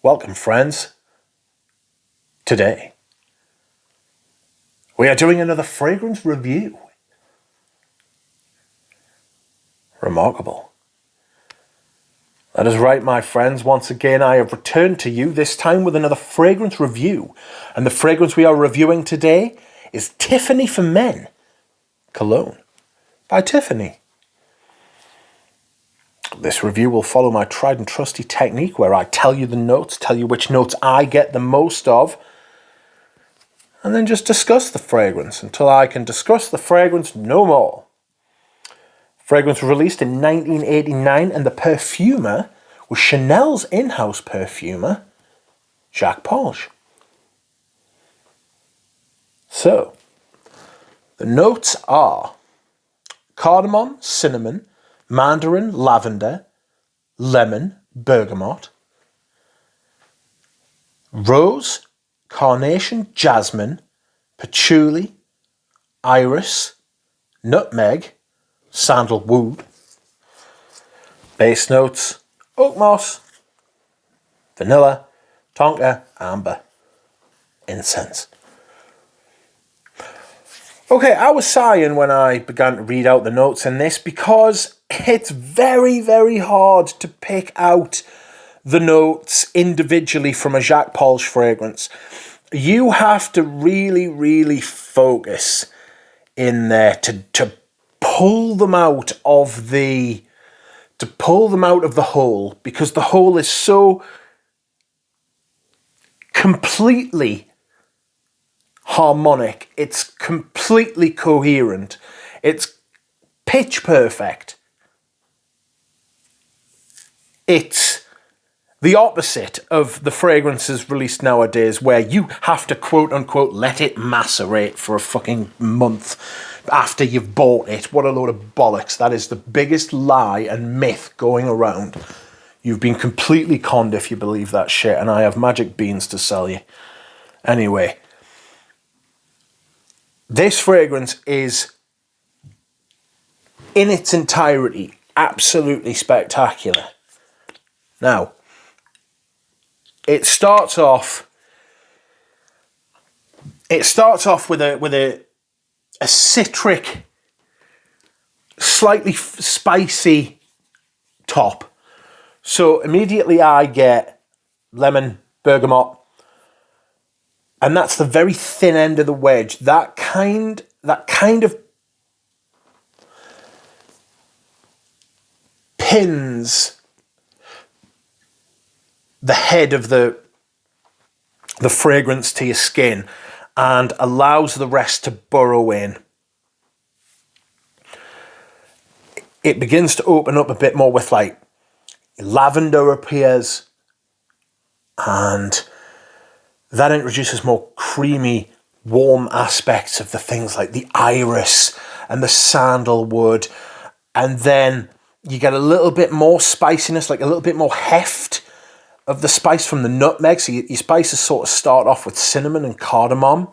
Welcome, friends. Today, we are doing another fragrance review. Remarkable. That is right, my friends. Once again, I have returned to you, this time with another fragrance review. And the fragrance we are reviewing today is Tiffany For Men Cologne by Tiffany. This review will follow my tried and trusty technique where I tell you the notes, tell you which notes I get the most of, and then just discuss the fragrance until I can discuss the fragrance no more. Fragrance was released in 1989 and the perfumer was Chanel's in-house perfumer, Jacques Polge. So, the notes are cardamom, cinnamon, mandarin, lavender, lemon, bergamot, rose, carnation, jasmine, patchouli, iris, nutmeg, sandalwood. Base notes: oak moss, vanilla, tonka, amber, incense. Okay, I was sighing when I began to read out the notes in this because it's very, very hard to pick out the notes individually from a Jacques Polge fragrance. You have to really, really focus in there to pull them out of the whole, because the whole is so completely harmonic, it's completely coherent, it's pitch perfect. It's the opposite of the fragrances released nowadays where you have to quote unquote let it macerate for a fucking month after you've bought it. What a load of bollocks. That is the biggest lie and myth going around. You've been completely conned if you believe that shit, and I have magic beans to sell you. Anyway, this fragrance is, in its entirety, absolutely spectacular. Now, it starts off with a citric, slightly spicy top. So immediately I get lemon, bergamot, and that's the very thin end of the wedge. That kind of pins the head of the fragrance to your skin and allows the rest to burrow in. It begins to open up a bit more with like lavender appears, and that introduces more creamy, warm aspects of the things like the iris and the sandalwood. And then you get a little bit more spiciness, like a little bit more heft of the spice from the nutmeg. So your spices sort of start off with cinnamon and cardamom,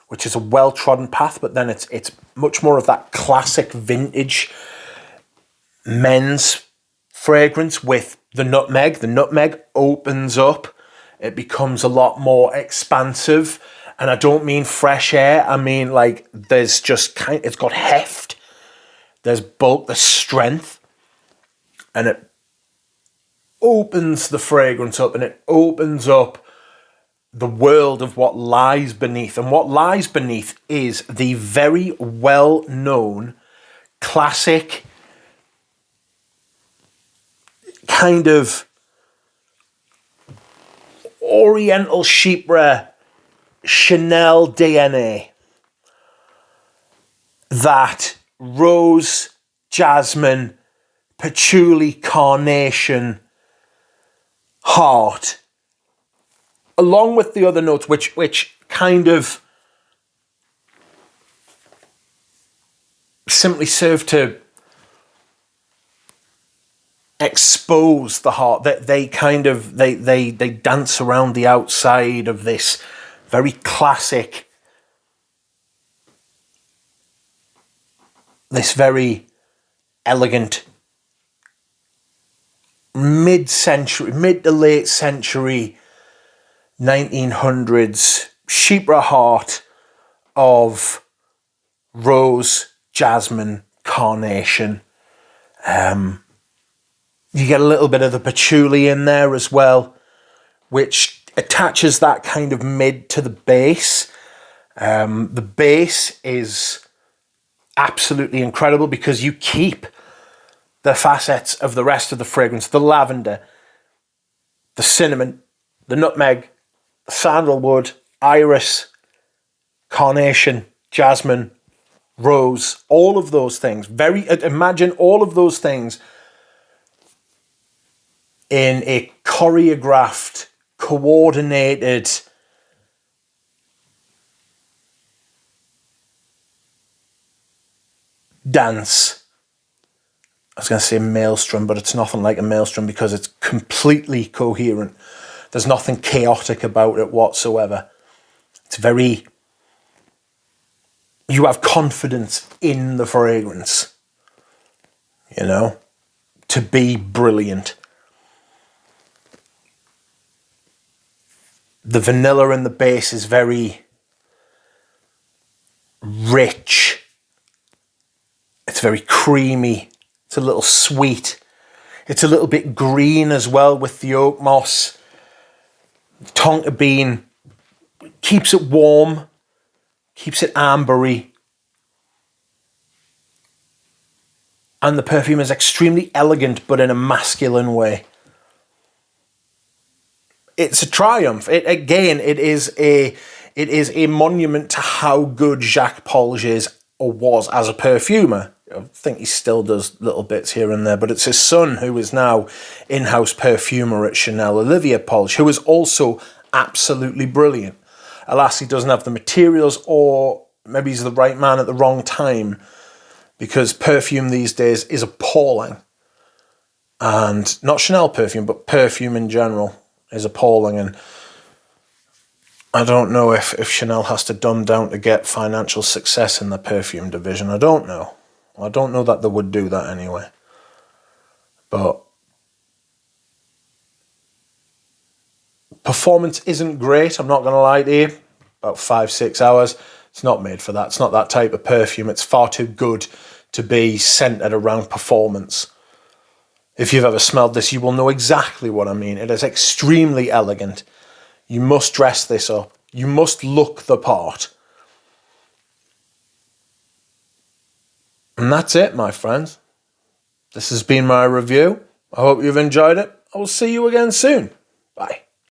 which is a well-trodden path, but then it's much more of that classic vintage men's fragrance with the nutmeg. The nutmeg opens up. It becomes a lot more expansive. And I don't mean fresh air. I mean like there's just it's got heft. There's bulk, there's strength. And it opens the fragrance up, and it opens up the world of what lies beneath. And what lies beneath is the very well-known classic kind of Oriental Chypre Chanel DNA. That rose, jasmine, patchouli, carnation, heart, along with the other notes, which kind of simply serve to expose the heart. That they dance around the outside of this very classic, this very elegant mid to late century 1900s chypre heart of rose, jasmine, carnation. You get a little bit of the patchouli in there as well, which attaches that kind of mid to the base. The base is absolutely incredible because you keep the facets of the rest of the fragrance, the lavender, the cinnamon, the nutmeg, the sandalwood, iris, carnation, jasmine, rose, all of those things. Imagine all of those things in a choreographed, coordinated dance. I was going to say maelstrom, but it's nothing like a maelstrom because it's completely coherent. There's nothing chaotic about it whatsoever. It's very... You have confidence in the fragrance, you know, to be brilliant. The vanilla in the base is very rich. It's very creamy. It's a little sweet. It's a little bit green as well with the oak moss. Tonka bean keeps it warm, keeps it ambery. And the perfume is extremely elegant, but in a masculine way. It's a triumph. It is a monument to how good Jacques Polge is or was as a perfumer. I think he still does little bits here and there, but it's his son who is now in-house perfumer at Chanel, Olivier Polge, who is also absolutely brilliant. Alas, he doesn't have the materials, or maybe he's the right man at the wrong time, because perfume these days is appalling. And not Chanel perfume, but perfume in general is appalling. And I don't know if Chanel has to dumb down to get financial success in the perfume division. I don't know. I don't know that they would do that anyway. But performance isn't great, I'm not going to lie to you. About 5-6 hours. It's not made for that. It's not that type of perfume. It's far too good to be centered around performance. If you've ever smelled this, you will know exactly what I mean. It is extremely elegant. You must dress this up. You must look the part. And that's it, my friends. This has been my review. I hope you've enjoyed it. I will see you again soon. Bye.